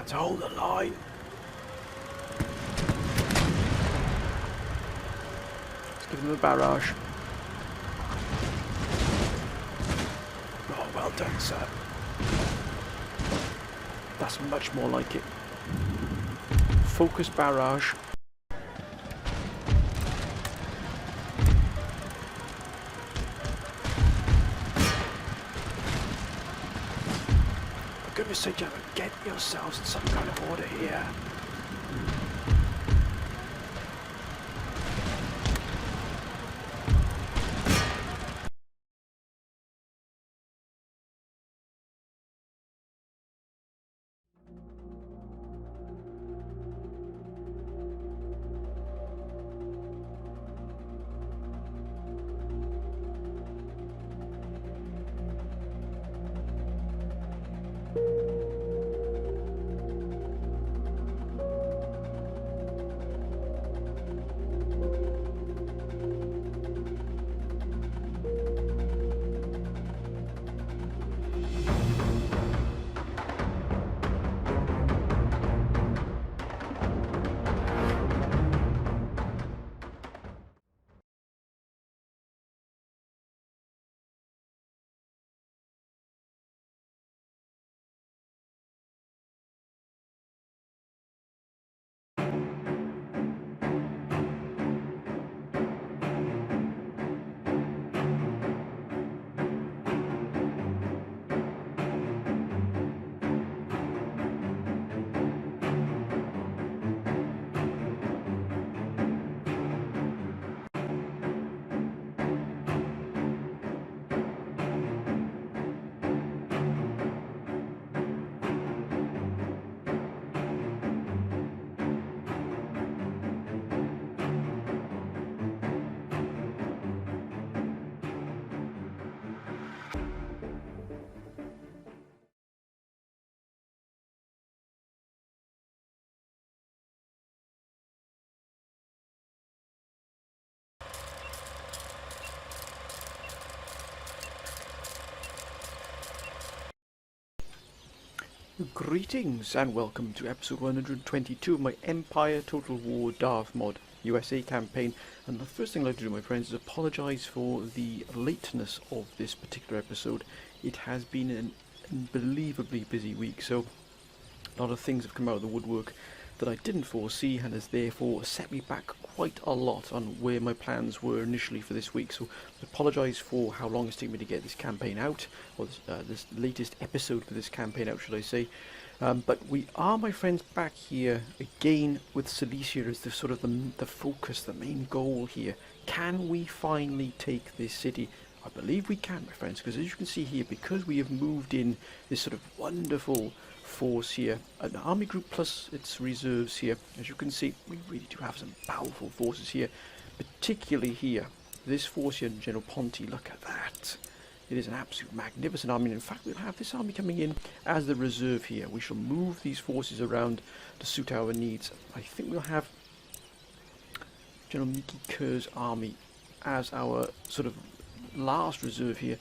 Let's hold the line. Let's give them a barrage. Oh, well done, sir. That's much more like it. Focus barrage. For goodness sake, gentlemen, get yourselves in some kind of order here. Greetings and welcome to episode 122 of my Empire Total War Darth mod USA campaign. And the first thing I'd like to do, my friends, is apologise for the lateness of this particular episode. It has been an unbelievably busy week, so a lot of things have come out of the woodwork that I didn't foresee and has therefore set me back quite a lot on where my plans were initially for this week. So I apologise for how long it's taken me to get this campaign out, or this latest episode for this campaign out, should I say. But we are, my friends, back here again with Silesia as the sort of the focus, the main goal here. Can we finally take this city? I believe we can, my friends, because as you can see here, because we have moved in this sort of wonderful force here, an army group plus its reserves here, as you can see, we really do have some powerful forces here, particularly here. This force here, General Ponti, look at that. It is an absolute magnificent army. In fact, we'll have this army coming in as the reserve here. We shall move these forces around to suit our needs. I think we'll have General Miki Kerr's army as our sort of last reserve here.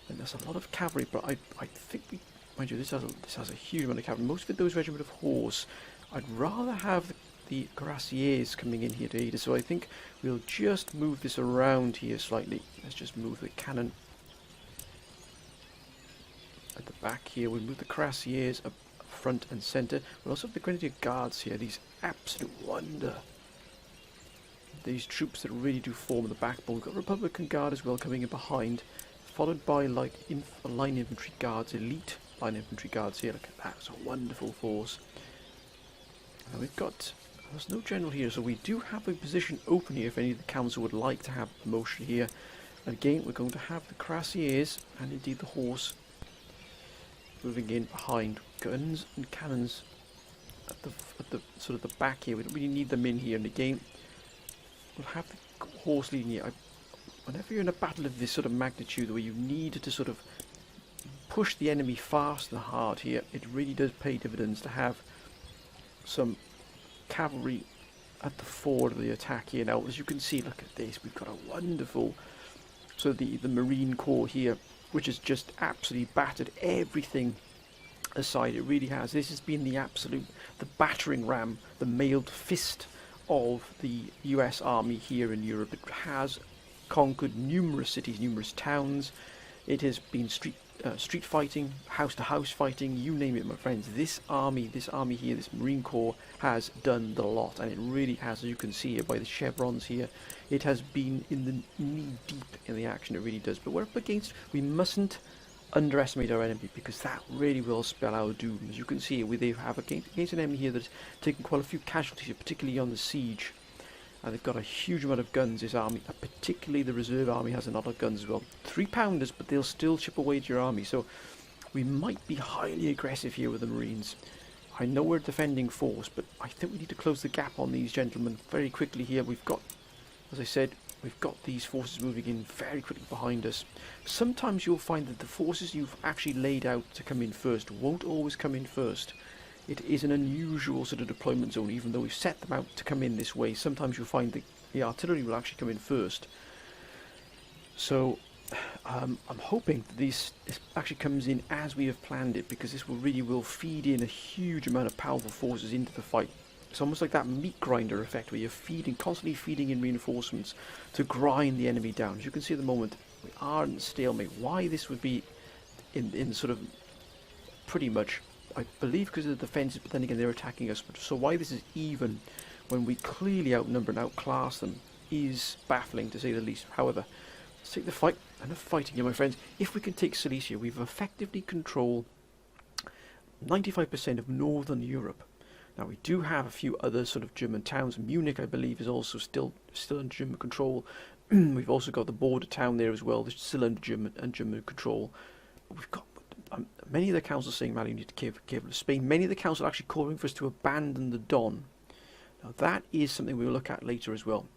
And there's a lot of cavalry, but I think we, mind you, this has a huge amount of cavalry. Most of it, those regiment of horse. I'd rather have the cuirassiers coming in here to aid us, so I think we'll just move this around here slightly. Let's just move the cannon at the back here. We'll move the cuirassiers up front and centre. We'll also have the grenadier guards here, these absolute wonder. These troops that really do form the backbone. We've got Republican Guard as well coming in behind, followed by like line infantry guards, elite line infantry guards here. Look at that, it's a wonderful force. Now we've got, there's no general here, so we do have a position open here if any of the council would like to have a promotion here. And again, we're going to have the cuirassiers and indeed the horse moving in behind. Guns and cannons at the sort of the back here. We don't really need them in here. And again, we'll have the horse leading here. Whenever you're in a battle of this sort of magnitude, where you need to sort of push the enemy fast and hard here, it really does pay dividends to have some cavalry at the forward of the attack here. Now, as you can see, look at this. We've got a wonderful, so the Marine Corps here, which has just absolutely battered everything aside. It really has. This has been the battering ram, the mailed fist of the US Army here in Europe. It has conquered numerous cities, numerous towns. It has been street fighting, house to house fighting, you name it, my friends. This army here, this Marine Corps, has done the lot, and it really has, as you can see here by the chevrons here. It has been in the knee deep in the action, it really does. But we're up against, we mustn't underestimate our enemy, because that really will spell our doom. As you can see, they have against an enemy here that's taken quite a few casualties, particularly on the siege. They've got a huge amount of guns, this army, particularly the reserve army has a lot of guns as well. 3-pounders, but they'll still chip away at your army, so we might be highly aggressive here with the Marines. I know we're a defending force, but I think we need to close the gap on these gentlemen very quickly here. We've got, as I said, we've got these forces moving in very quickly behind us. Sometimes you'll find that the forces you've actually laid out to come in first won't always come in first. It is an unusual sort of deployment zone, even though we've set them out to come in this way. Sometimes you'll find that the artillery will actually come in first. So I'm hoping that this actually comes in as we have planned it, because this will feed in a huge amount of powerful forces into the fight. It's almost like that meat grinder effect, where you're constantly feeding in reinforcements to grind the enemy down. As you can see at the moment, we are in stalemate. Why this would be in sort of pretty much, I believe, because of the defences, but then again they're attacking us. So why this is even when we clearly outnumber and outclass them is baffling, to say the least. However, let's take the fight. Enough fighting here, my friends. If we can take Silesia, we've effectively controlled 95% of northern Europe. Now we do have a few other sort of German towns. Munich, I believe, is also still under German control. We've also got the border town there as well, that's still under German control. We've got many of the councils saying, "Man, you need to give to Spain." Many of the councils are actually calling for us to abandon the Don. Now that is something we will look at later as well.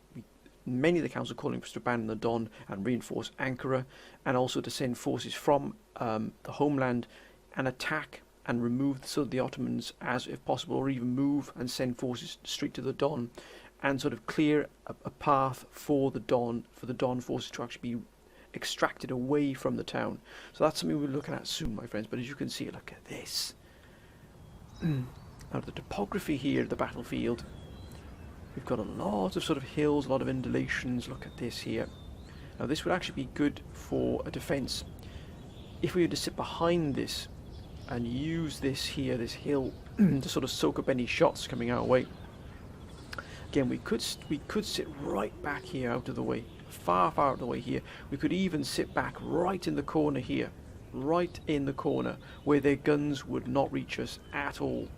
Many of the councils are calling for us to abandon the Don and reinforce Ankara, and also to send forces from the homeland and attack and remove the Ottomans as if possible, or even move and send forces straight to the Don, and sort of clear a path for the Don forces to actually be extracted away from the town. So that's something we're looking at soon, my friends. But as you can see, look at this. Now the topography here at the battlefield, we've got a lot of sort of hills, a lot of undulations. Look at this here. Now this would actually be good for a defence. If we were to sit behind this and use this here, this hill, to sort of soak up any shots coming our way. Again, we could sit right back here out of the way, far out of the way here. We could even sit back right in the corner here, right in the corner where their guns would not reach us at all.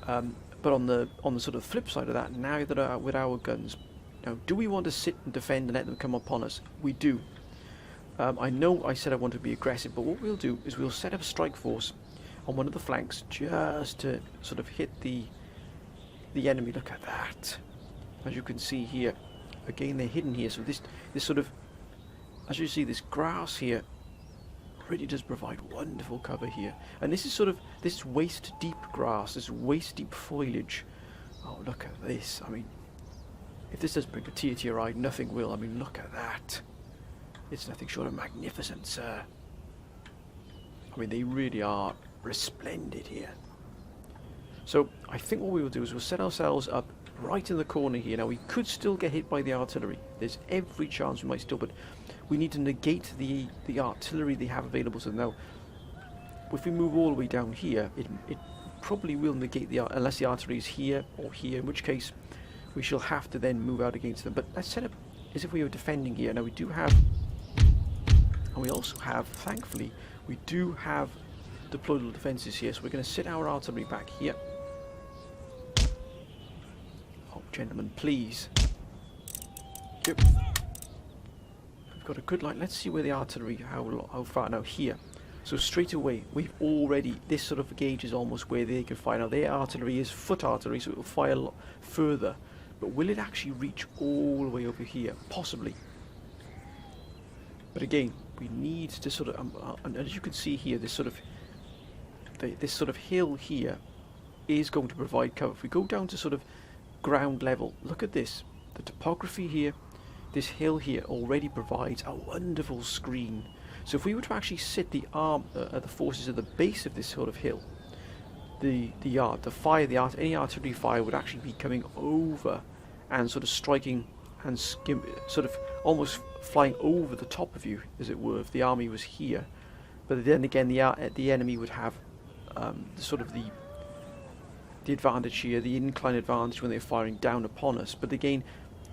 But on the sort of flip side of that, now that with our guns, now do we want to sit and defend and let them come upon us? We do. I know I said I want to be aggressive, but what we'll do is we'll set up a strike force on one of the flanks just to sort of hit the enemy. Look at that. As you can see here, again they're hidden here, so this sort of, as you see, this grass here really does provide wonderful cover here. And this is sort of this waist deep grass, this waist deep foliage. Oh, look at this. I mean, if this doesn't bring a tear to your eye, nothing will. I mean, look at that. It's nothing short of magnificent, sir. I mean, they really are resplendent here. So I think what we will do is we'll set ourselves up right in the corner here. Now we could still get hit by the artillery. There's every chance we might still, but we need to negate the artillery they have available to them. Now, if we move all the way down here, it probably will negate unless the artillery is here or here, in which case we shall have to then move out against them. But let's set up as if we were defending here. Now we do have, and we also have, thankfully, we do have deployable defences here. So we're going to sit our artillery back here. Oh, gentlemen, please. Yep. We've got a good line. Let's see where the artillery, how far now here. So straight away, we've already, this sort of gauge is almost where they can fire. Now their artillery is foot artillery, so it will fire a lot further. But will it actually reach all the way over here? Possibly. But again, we need to sort of, and as you can see here, this sort of hill here is going to provide cover. If we go down to sort of ground level, look at this. The topography here, this hill here already provides a wonderful screen. So if we were to actually sit the forces at the base of this sort of hill, the any artillery fire would actually be coming over and sort of striking and sort of almost flying over the top of you, as it were, if the army was here. But then again, the enemy would have the advantage here, the incline advantage when they're firing down upon us. But again,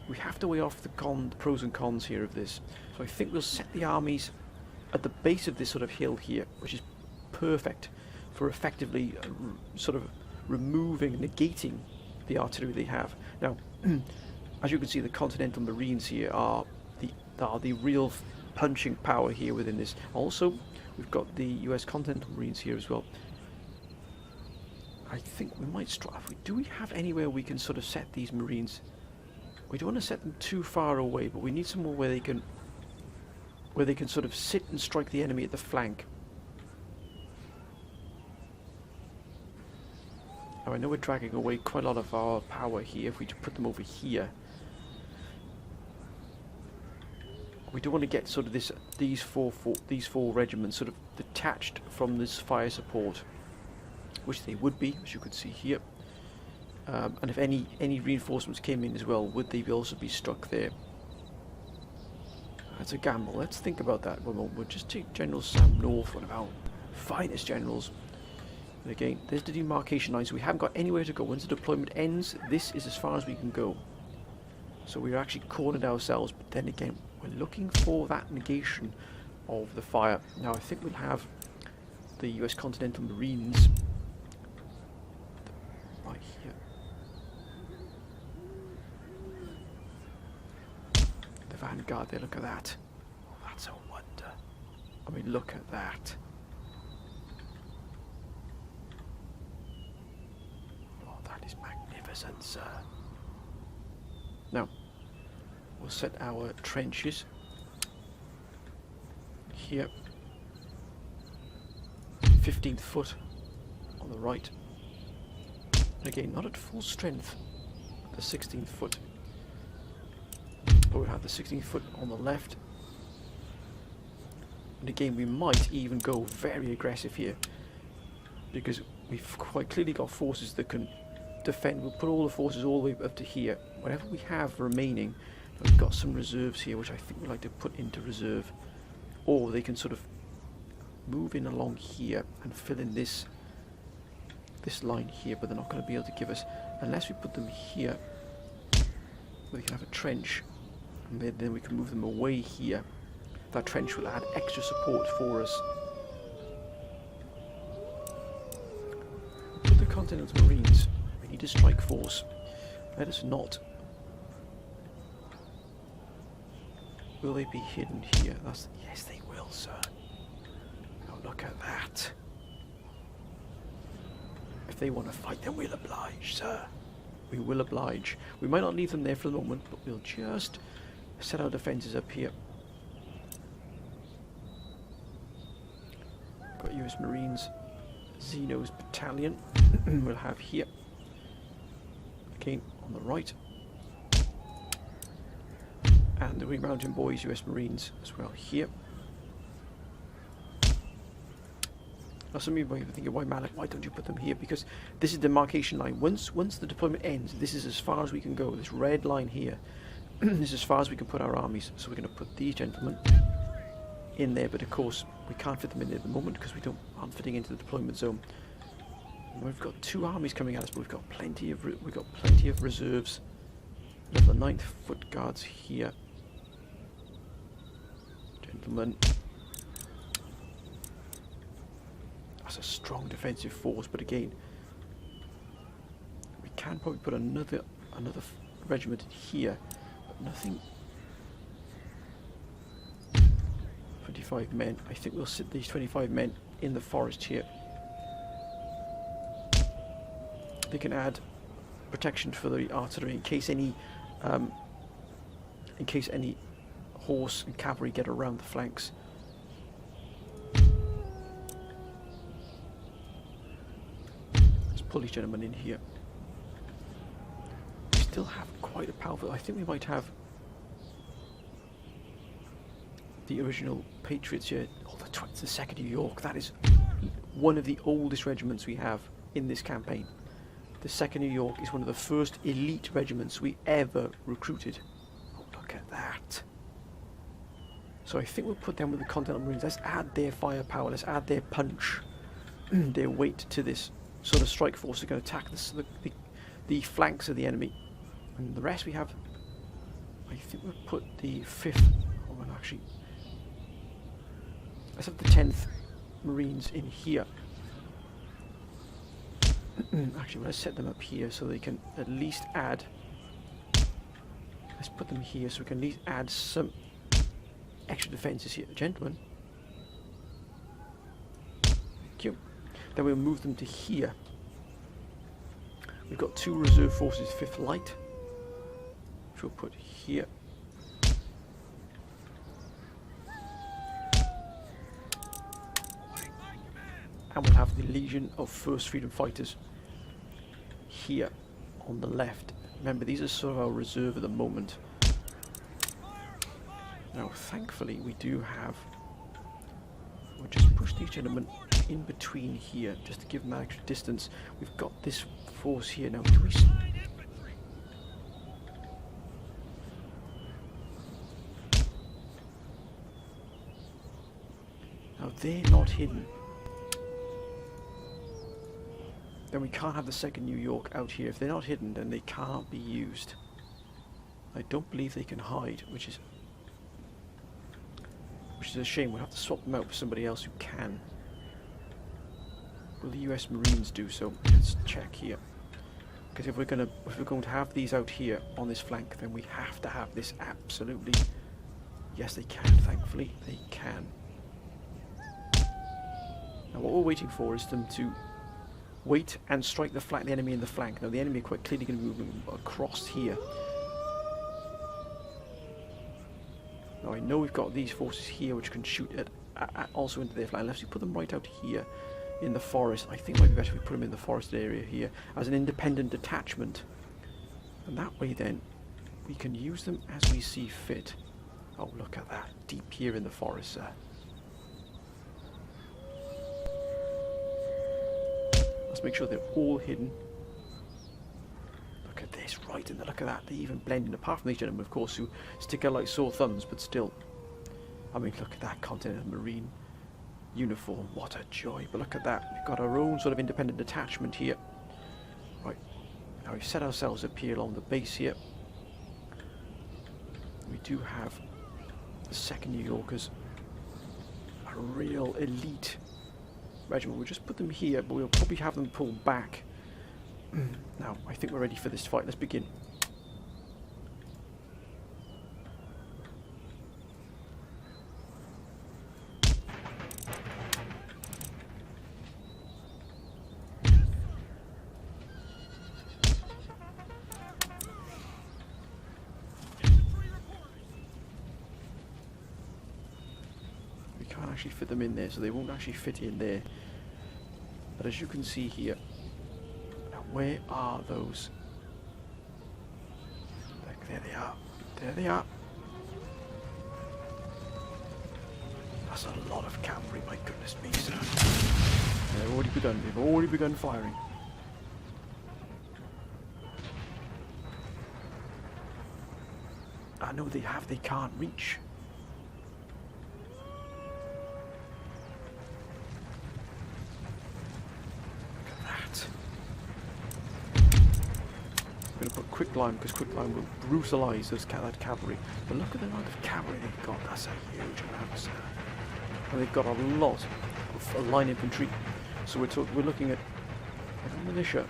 we have to weigh off the pros and cons here of this. So I think we'll set the armies at the base of this sort of hill here, which is perfect for effectively sort of removing, negating the artillery they have. Now, as you can see, the Continental Marines here are the real punching power here within this. Also, we've got the US Continental Marines here as well. I think we might strike. Do we have anywhere we can sort of set these Marines? We don't want to set them too far away, but we need somewhere where they can sort of sit and strike the enemy at the flank. Now I know we're dragging away quite a lot of our power here if we put them over here. We don't want to get sort of these four regiments sort of detached from this fire support, which they would be, as you could see here. And if any reinforcements came in as well, would they also be struck there? That's a gamble. Let's think about that one moment. We'll just take General Sam North, one of our finest generals. And again, there's the demarcation line, so we haven't got anywhere to go. Once the deployment ends, this is as far as we can go. So we're actually cornered ourselves, but then again, we're looking for that negation of the fire. Now I think we'll have the US Continental Marines right here. The vanguard there, look at that. Oh, that's a wonder. I mean, look at that. Oh, that is magnificent, sir. Now, we'll set our trenches here. 15th foot on the right. Again, not at full strength, the 16th foot. But we have the 16th foot on the left. And again, we might even go very aggressive here, because we've quite clearly got forces that can defend. We'll put all the forces all the way up to here. Whatever we have remaining, we've got some reserves here, which I think we'd like to put into reserve. Or they can sort of move in along here and fill in this line here, but they're not going to be able to give us, unless we put them here, we can have a trench, and then we can move them away here. That trench will add extra support for us. Put the Continental Marines. We need a strike force. Let us not. Will they be hidden here? Yes, they will, sir. Oh, look at that. If they want to fight, then we'll oblige, sir. We will oblige. We might not leave them there for the moment, but we'll just set our defences up here. Got US Marines, Zeno's battalion. We'll have here. Again, on the right. And the Green Mountain Boys, US Marines, as well here. Now some of you might be thinking, why Malik, why don't you put them here? Because this is the demarcation line. Once the deployment ends, this is as far as we can go. This red line here, this is as far as we can put our armies. So we're going to put these gentlemen in there, but of course we can't fit them in there at the moment because we aren't fitting into the deployment zone. We've got two armies coming at us, but we've got plenty of reserves. We have the 9th Foot Guards here, gentlemen. That's a strong defensive force, but again, we can probably put another regiment in here, but nothing. 25 men. I think we'll sit these 25 men in the forest here. They can add protection for the artillery in case any horse and cavalry get around the flanks. Let's pull these gentlemen in here. We still have quite a powerful. I think we might have the original Patriots here. Oh, the 2nd New York. That is one of the oldest regiments we have in this campaign. The 2nd New York is one of the first elite regiments we ever recruited. Oh, look at that. So I think we'll put them with the Continental Marines. Let's add their firepower. Let's add their punch, their weight to this sort of strike force. They're going to attack the flanks of the enemy. And the rest we have, I think we'll put the 5th, oh well actually, let's have the 10th Marines in here. Actually, let's set them up here so they can at least add, let's put them here so we can at least add some extra defences here. Gentlemen. Thank you. Then we'll move them to here. We've got 2 reserve forces, 5th Light, which we'll put here. And we'll have the Legion of First Freedom Fighters here on the left. Remember, these are sort of our reserve at the moment. Now, thankfully, we do have... We'll just push these gentlemen in between here, just to give them extra distance. We've got this force here now. Do we... Now, they're not hidden. Then we can't have the 2nd New York out here. If they're not hidden, then they can't be used. I don't believe they can hide, which is a shame. We'll have to swap them out for somebody else who can. Will the US Marines do so? Let's check here. Because if we're going to have these out here on this flank, then we have to have this absolutely. Yes, they can. Thankfully, they can. Now, what we're waiting for is them to wait and strike the enemy in the flank. Now, the enemy are quite clearly going to move across here. Now, I know we've got these forces here which can shoot also into their flank. Unless we put them right out here in the forest. I think it might be better if we put them in the forested area here as an independent detachment. And that way then we can use them as we see fit. Oh, look at that. Deep here in the forest, sir. Let's make sure they're all hidden. Look at this, right in the look at that. They even blend in, apart from these gentlemen, of course, who stick out like sore thumbs, but still. I mean, look at that Continental Marine uniform. What a joy. But look at that. We've got our own sort of independent detachment here. Right. Now we've set ourselves up here along the base here. We do have the 2nd New Yorkers. A real elite regiment. We'll just put them here, but we'll probably have them pulled back. Now, I think we're ready for this fight. Let's begin. We can't actually fit them in there, so they won't actually fit in there. But as you can see here, where are those? There they are. There they are. That's a lot of cavalry, my goodness me, sir. They've already begun. They've already begun firing. I know they have. They can't reach. Quicklime, because quicklime will brutalise that cavalry. But look at the amount of cavalry they've got. That's a huge amount, sir. And they've got a lot of line infantry. So we're looking at militia.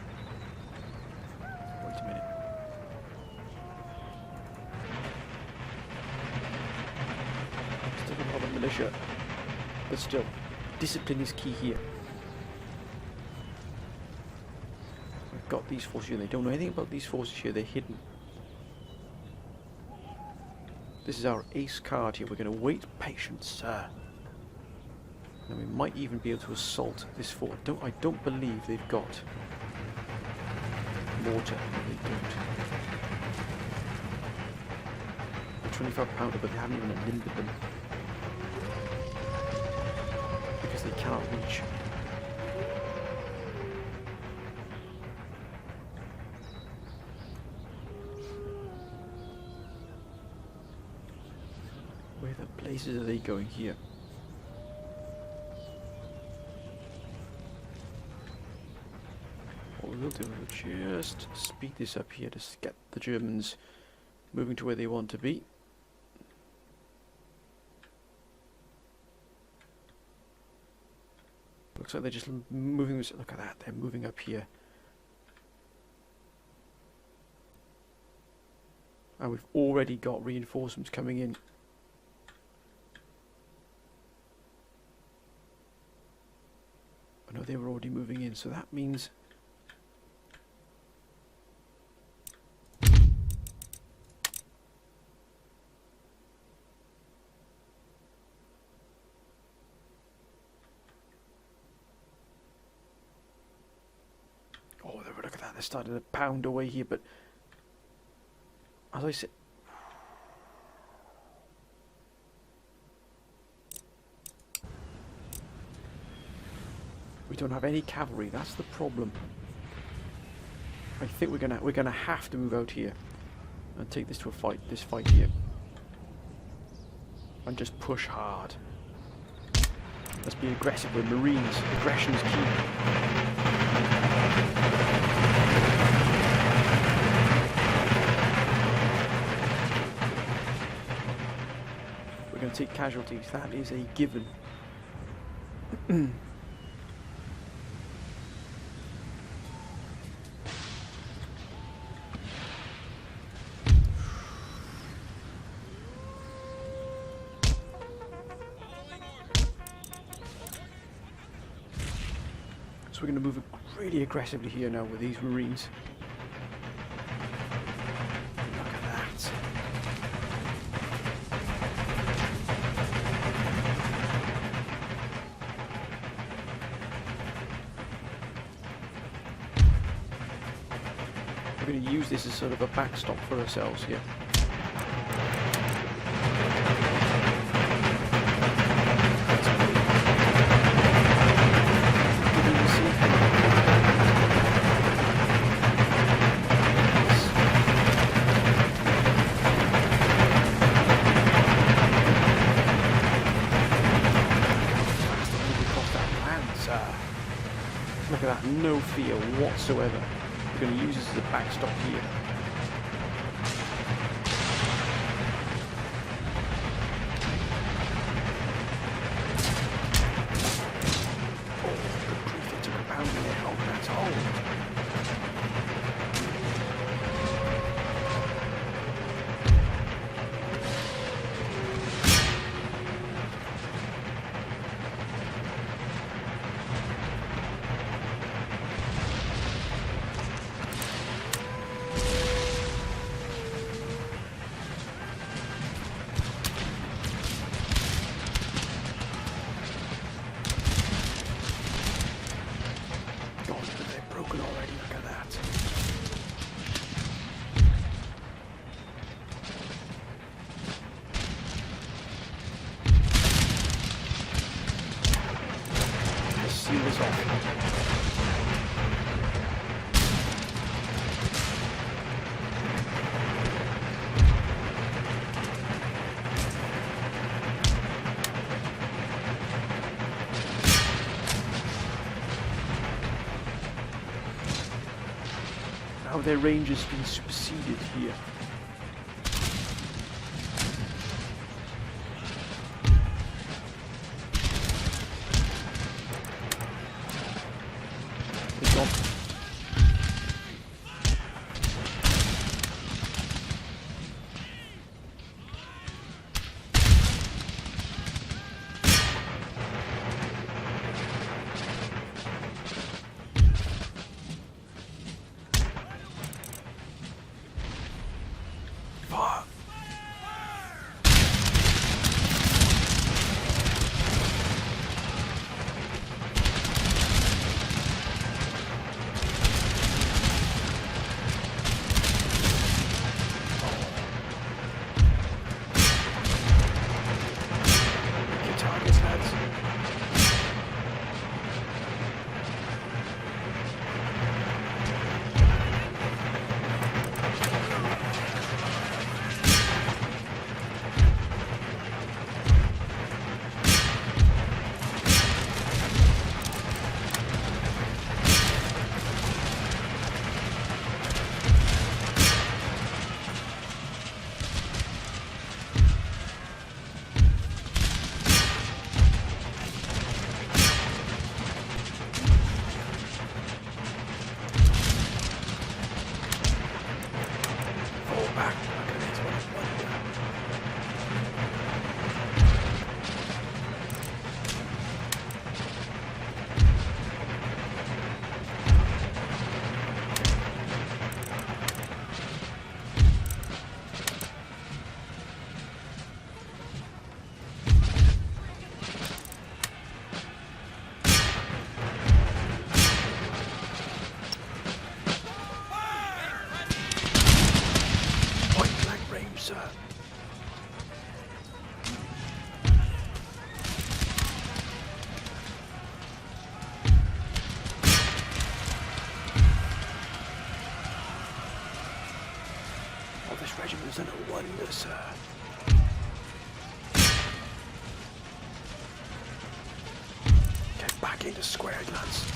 Wait a minute. Still a lot of militia, but still, discipline is key here. Got these forces here. They don't know anything about these forces here. They're hidden. This is our ace card here. We're going to wait patience, sir. And we might even be able to assault this fort. I don't believe they've got mortar. They don't. The 25 pounder, but they haven't even limbered them. they cannot reach. Where the blazes are they going here? What we'll do, we'll just speed this up here to get the Germans moving to where they want to be. Looks like they're just moving. Look at that, they're moving up here. And we've already got reinforcements coming in. I know they were already moving in, so that means look at that, they're starting to pound away here, but as I said, we don't have any cavalry, that's the problem. I think we're gonna have to move out here and take this to a fight, this fight here. And just push hard. Let's be aggressive with Marines. Aggression is key. We're going to take casualties, that is a given. So we're going to move really aggressively here now with these Marines. Look at that. We're going to use this as sort of a backstop for ourselves here. Look at that, no fear whatsoever. We're going to use this as a backstop here. Oh, good grief, they took a pounding there. Oh, that's old. Already, look at that. Let's seal this off. Now their range has been superseded here. They've gone. sir. Oh, this regiment's done a wonder, sir. Get back into square, lads.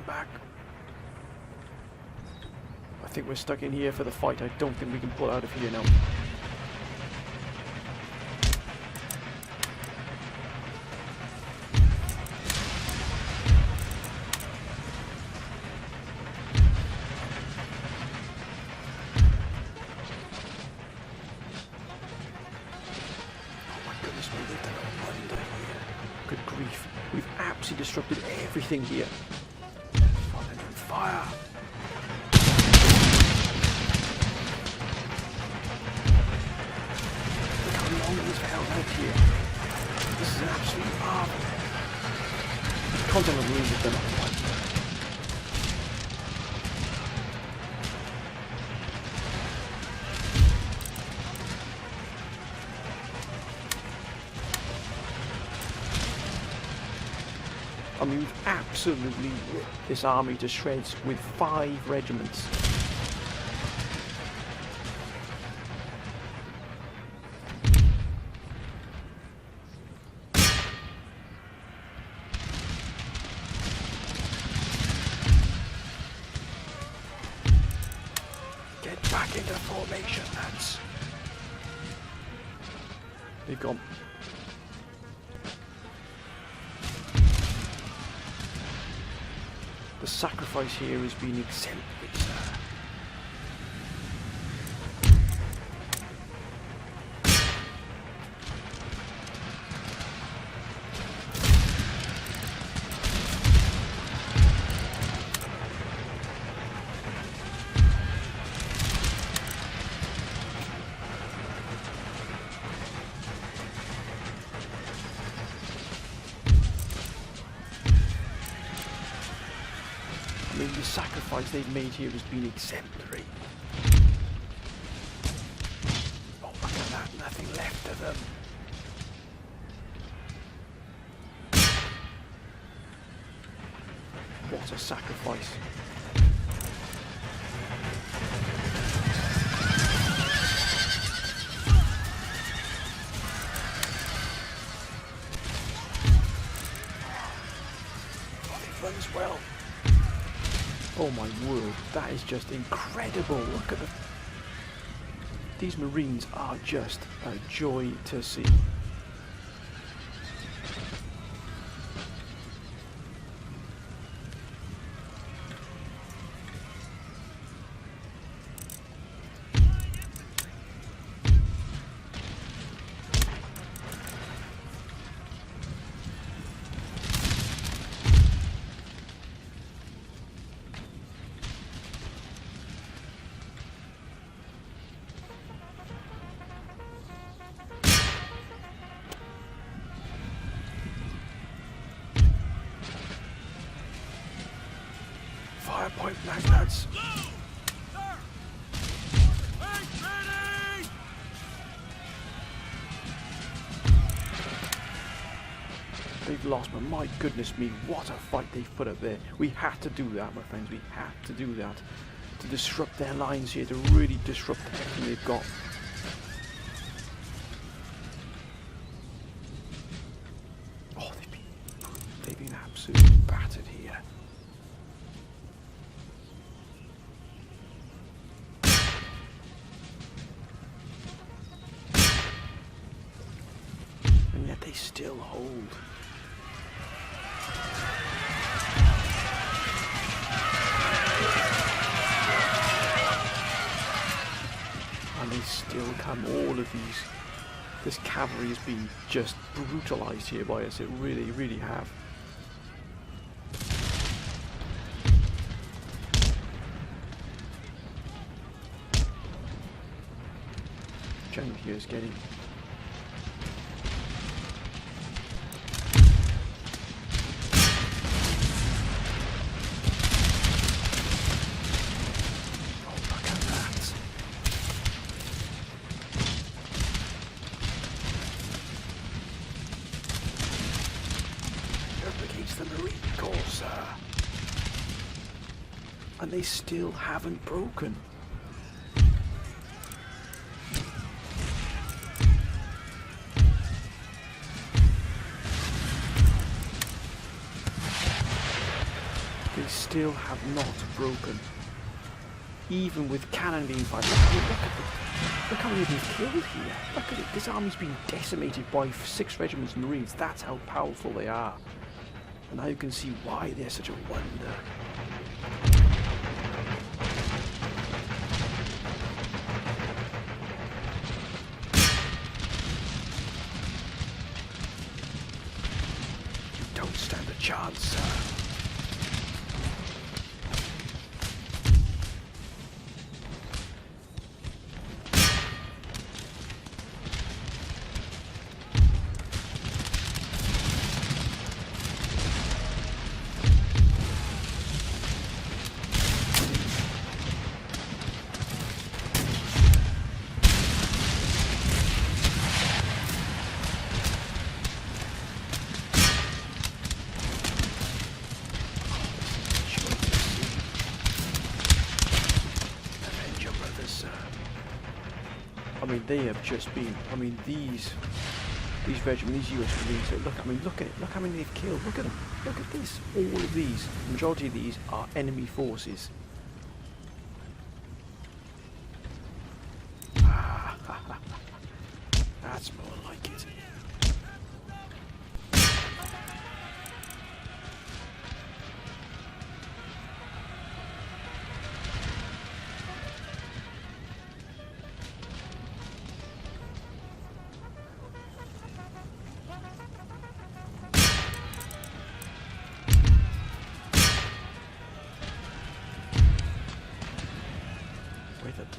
Back. I think we're stuck in here for the fight. I don't think we can pull out of here now. Oh my goodness me, they've done a wonder here. Good grief. We've absolutely disrupted everything here. Fire! Look how long we've held out here. This is an absolute marvel. The content of the room has done a wonder. I mean, we've absolutely ripped this army to shreds with 5 regiments. Get back into formation, lads. They've gone. The sacrifice here has been exemplary, sir. I mean, the sacrifice they've made here has been exemplary. Oh, look at that, nothing left of them. What a sacrifice. Oh, it runs well. Oh my word, that is just incredible. Look at these Marines are just a joy to see. Fire point blank, lads. They've lost, but my goodness me, what a fight they've put up there. We had to do that, my friends. We had to do that to disrupt their lines here, to really disrupt everything they've got. Oh, they've been absolutely battered here. And yet they still hold. all of this cavalry has been just brutalised here by us. It really, really have. General here is getting the Marine Corps, sir. And they still haven't broken. They still have not broken. Even with cannon being fired. Look how many they've killed here. Look at it. This army's been decimated by 6 regiments of Marines. That's how powerful they are. And now you can see why they're such a wonder. You don't stand a chance, sir. I mean, they have just been. I mean, these regiments, these US Marines. Look, I mean, look at it. Look how many they've killed. Look at them. Look at this. All of these. The majority of these are enemy forces. That's more like it.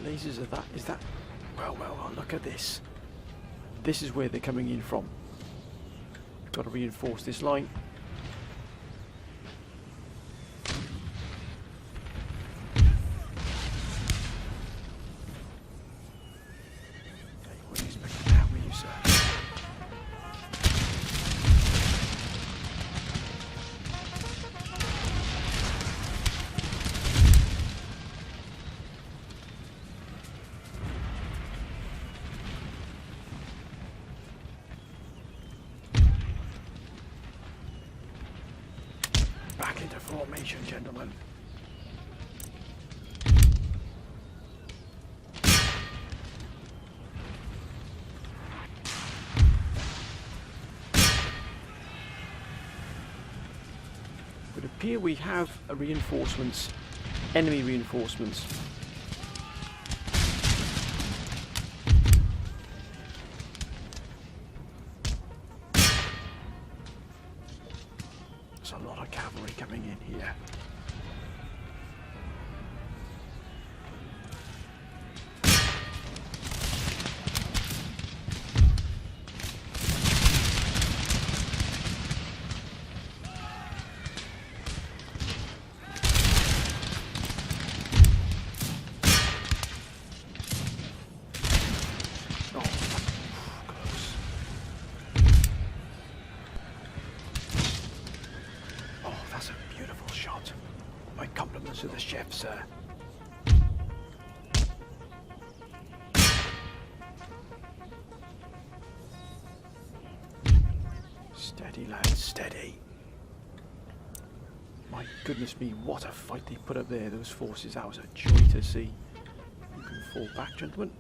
The lasers of that, is that, well, look at this. This is where they're coming in from. Got to reinforce this line. What are you expecting now, were you, sir? Back into formation, gentlemen. It would appear we have reinforcements, enemy reinforcements. There's a lot of cavalry coming in here. My compliments to the chef, sir. Steady, lads, steady. My goodness me, what a fight they put up there, those forces. That was a joy to see. You can fall back, gentlemen.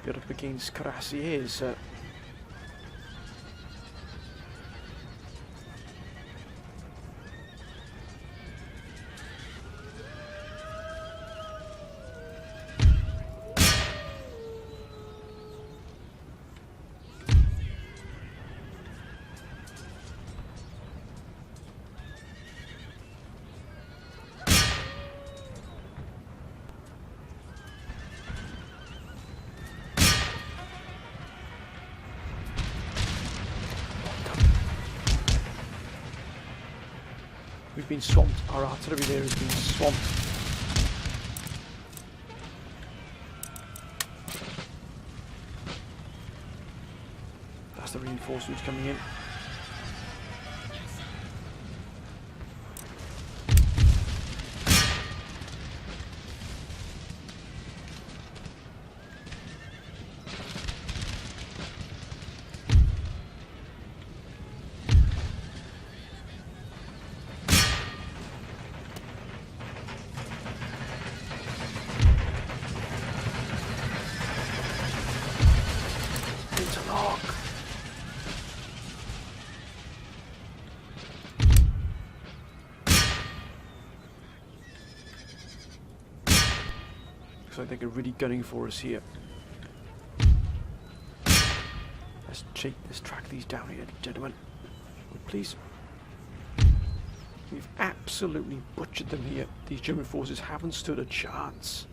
Get up against Cuirassiers. been swamped. Our artillery there has been swamped. That's the reinforcements coming in. Interlock. Looks like they're really gunning for us here. Let's track these down here, gentlemen. Please. We've absolutely butchered them here. These German forces haven't stood a chance.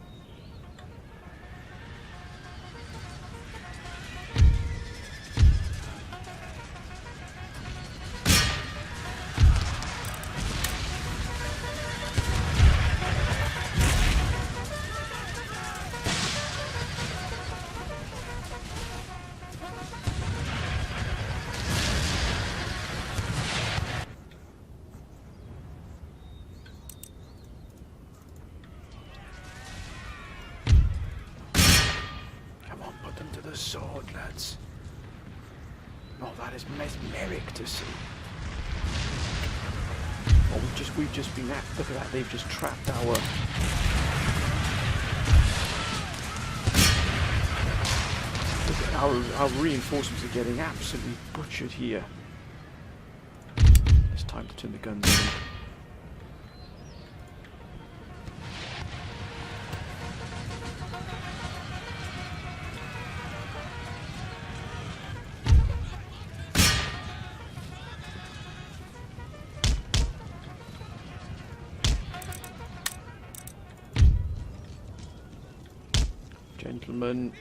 Sword, lads. Oh, that is mesmeric to see. Oh, we've just been at. Look at that. They've just trapped our. Look at our reinforcements are getting absolutely butchered here. It's time to turn the guns in. Gentlemen.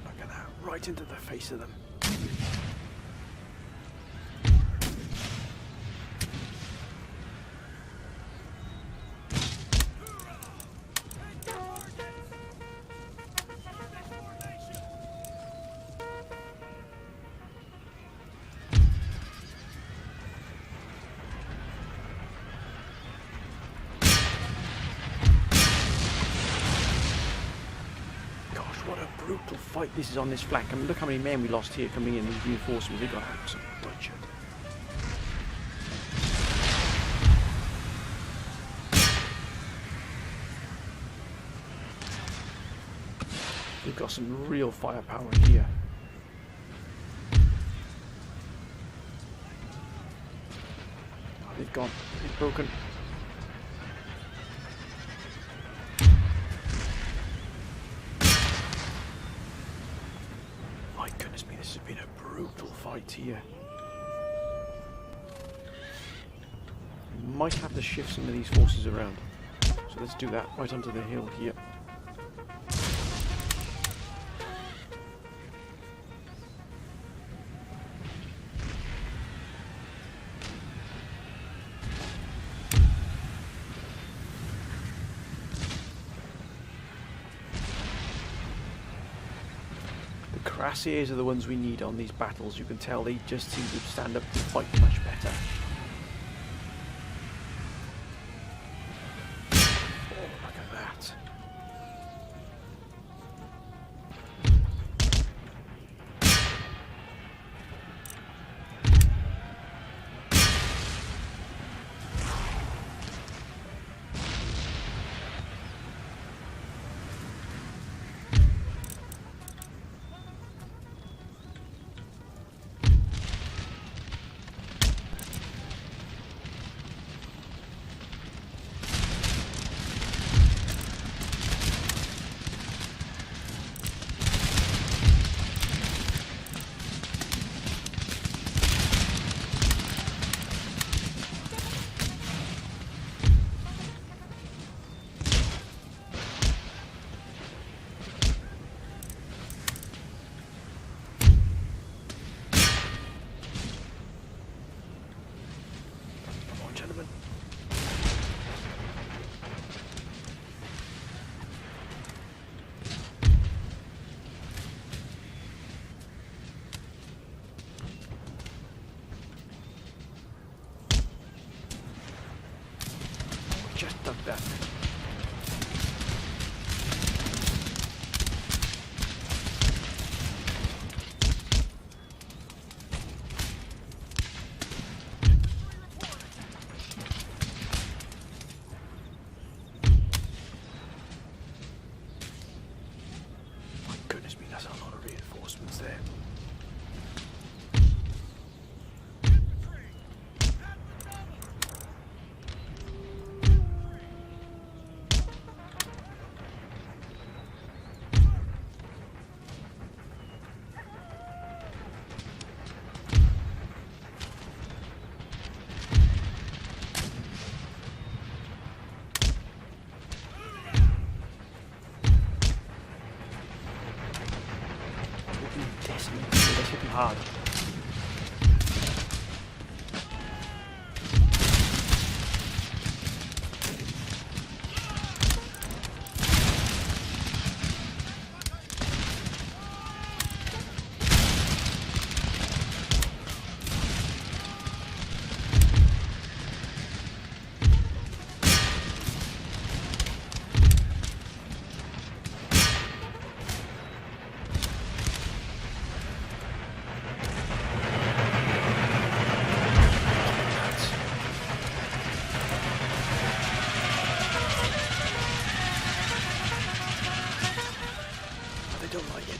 Look at that, right into the face of them. What a brutal fight this is on this flank. I mean, look how many men we lost here coming in, these reinforcements. They got absolutely butchered. We've got some real firepower here. Oh, they've gone. They've broken. My goodness me, this has been a brutal fight here. We might have to shift some of these forces around. So let's do that right onto the hill here. Cuirassiers are the ones we need on these battles. You can tell they just seem to stand up and fight much better. Oh, look at that. just dug that. My goodness me, that's a lot of reinforcements there. Let's hit him hard. Don't like it.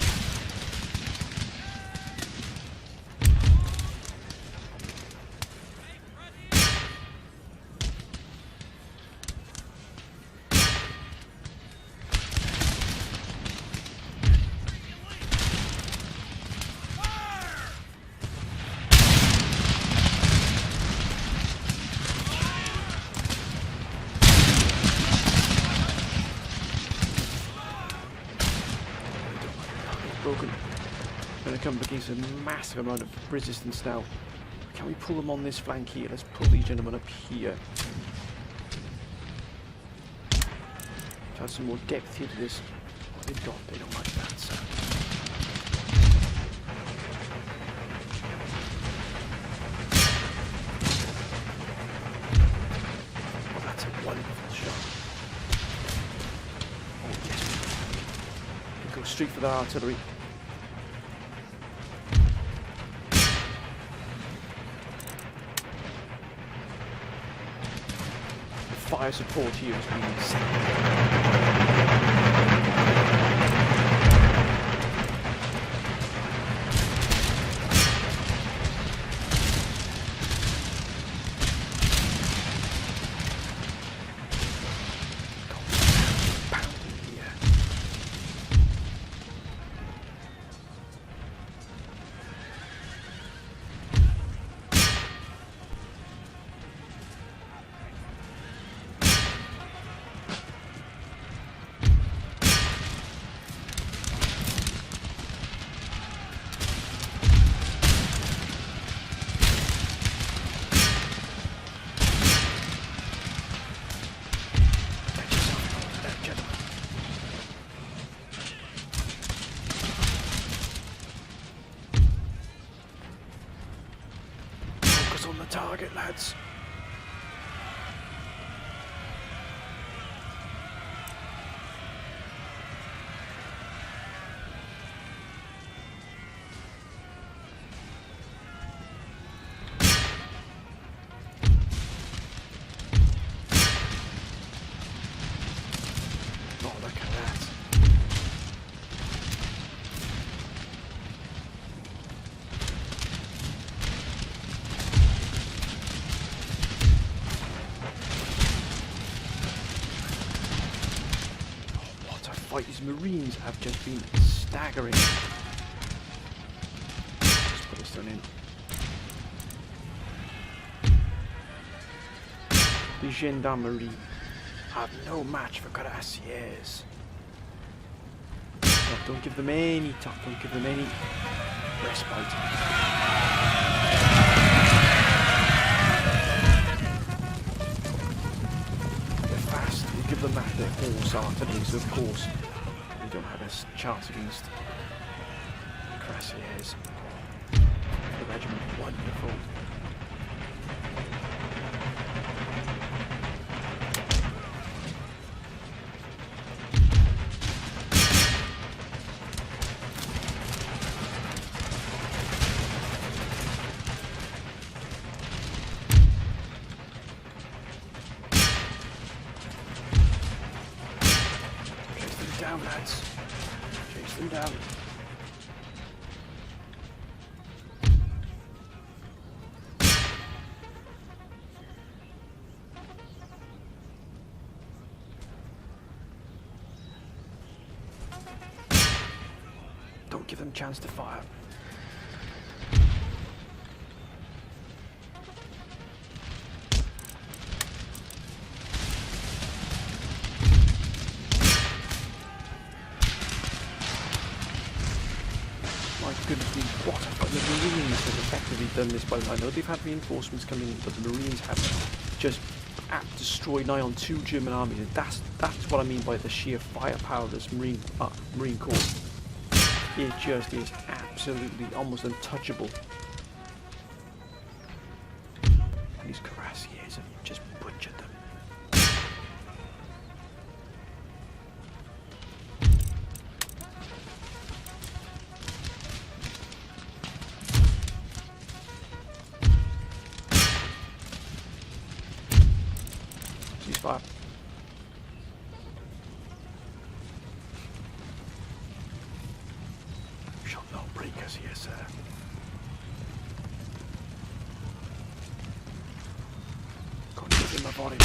Broken. Going to come up against a massive amount of resistance now. Can we pull them on this flank here? Let's pull these gentlemen up here. To add some more depth here to this. What they've got, they don't like that, so. Oh, that's a wonderful shot. Oh, yes. Go straight for the artillery. Fire support here has been insane. On the target, lads. Oh, look at that. Fight, these Marines have just been staggering. Let's put this one in. The Gendarmerie have no match for cuirassiers. Don't give them any time, don't give them any respite. They're fast, you give them that, they're horse artillery, so of course they don't have a chance against cuirassiers. The regiment, wonderful. down, lads. Chase them down. Don't give them a chance to fire. My goodness me, what a fight. The Marines have effectively done this by now. I know they've had reinforcements coming in, but the Marines have just destroyed nigh on 2 German armies, and that's what I mean by the sheer firepower of this Marine Corps. It just is absolutely almost untouchable. And these cuirassiers have just butchered them. Ceasefire. Shall not break us here, sir. Go and give him my body.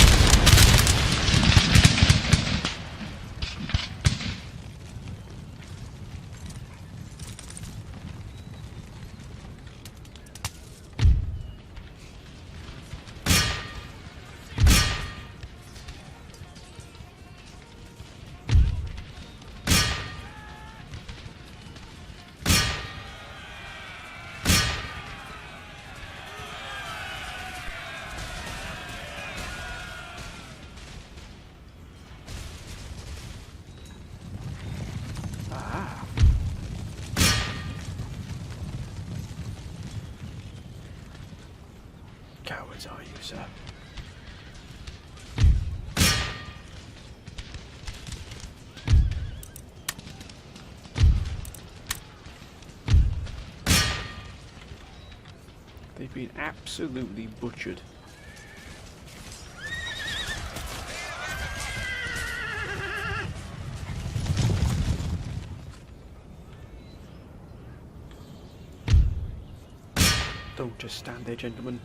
Cowards are you, sir? They've been absolutely butchered. Don't just stand there, gentlemen.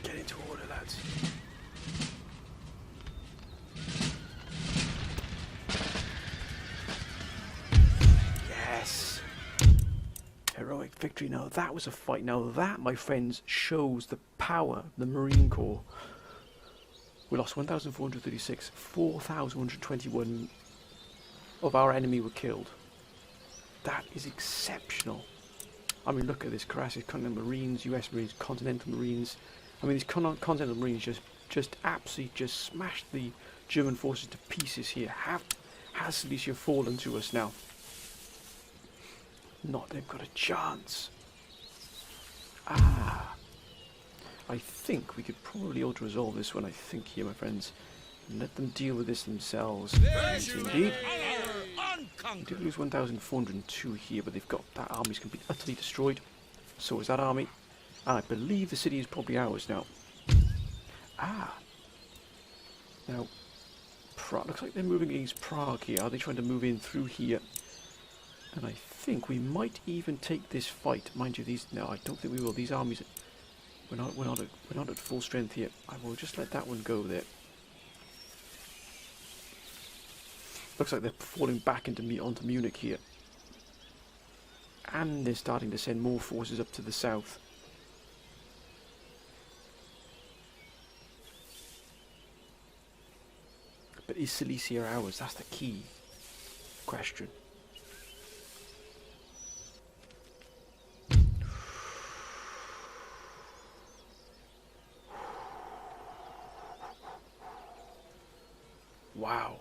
Get into order, lads. Yes! Heroic victory. Now that was a fight. Now that, my friends, shows the power of the Marine Corps. We lost 1,436. 4,121 of our enemy were killed. That is exceptional. I mean, look at this cuirassiers, Continental Marines, US Marines, Continental Marines. I mean, these Continental Marines just absolutely just smashed the German forces to pieces here. Has Silesia fallen to us now? Not, they've got a chance. Ah. I think we could probably auto-resolve this one, I think, here, my friends. And let them deal with this themselves. Yes, indeed. We did lose 1,402 here, but they've got that army's completely utterly destroyed. So is that army. And I believe the city is probably ours now. Ah. Now, looks like they're moving against Prague here. Are they trying to move in through here? And I think we might even take this fight. Mind you, these. No, I don't think we will. These armies. We're not at full strength here. I will just let that one go there. Looks like they're falling back onto Munich here. And they're starting to send more forces up to the south. is Silesia ours? That's the key question. Wow.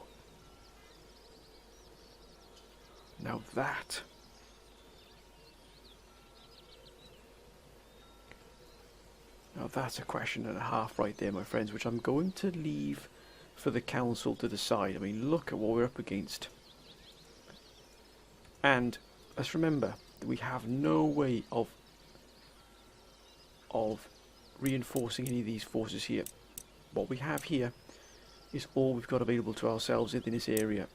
Now that's a question and a half right there, my friends, which I'm going to leave for the council to decide. I mean, look at what we're up against. And let's remember that we have no way of reinforcing any of these forces here. What we have here is all we've got available to ourselves in this area.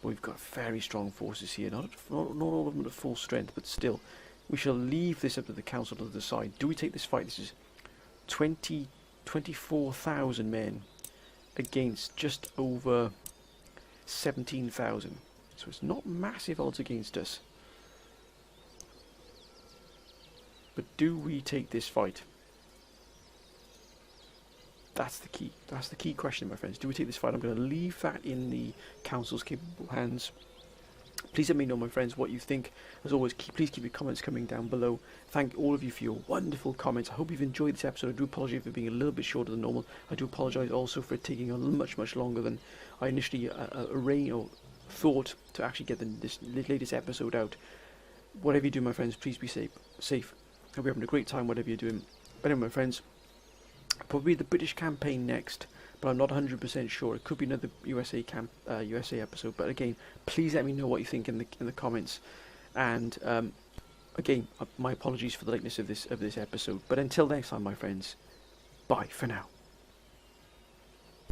We've got very strong forces here, not all of them at full strength, but still. We shall leave this up to the council to decide. Do we take this fight? This is 24,000 men against just over 17,000. So it's not massive odds against us. But do we take this fight? That's the key. That's the key question, my friends. Do we take this fight? I'm going to leave that in the council's capable hands. Please let me know, my friends, what you think. As always, please keep your comments coming down below. Thank all of you for your wonderful comments. I hope you've enjoyed this episode. I do apologise for being a little bit shorter than normal. I do apologise also for it taking much longer than I initially thought to actually get this latest episode out. Whatever you do, my friends, please be safe. Hope you're having a great time, whatever you're doing. But anyway, my friends, probably the British campaign next, but I'm not 100% sure. It could be another USA episode. But again, please let me know what you think in the comments. And again, my apologies for the lateness of this episode. But until next time, my friends, bye for now.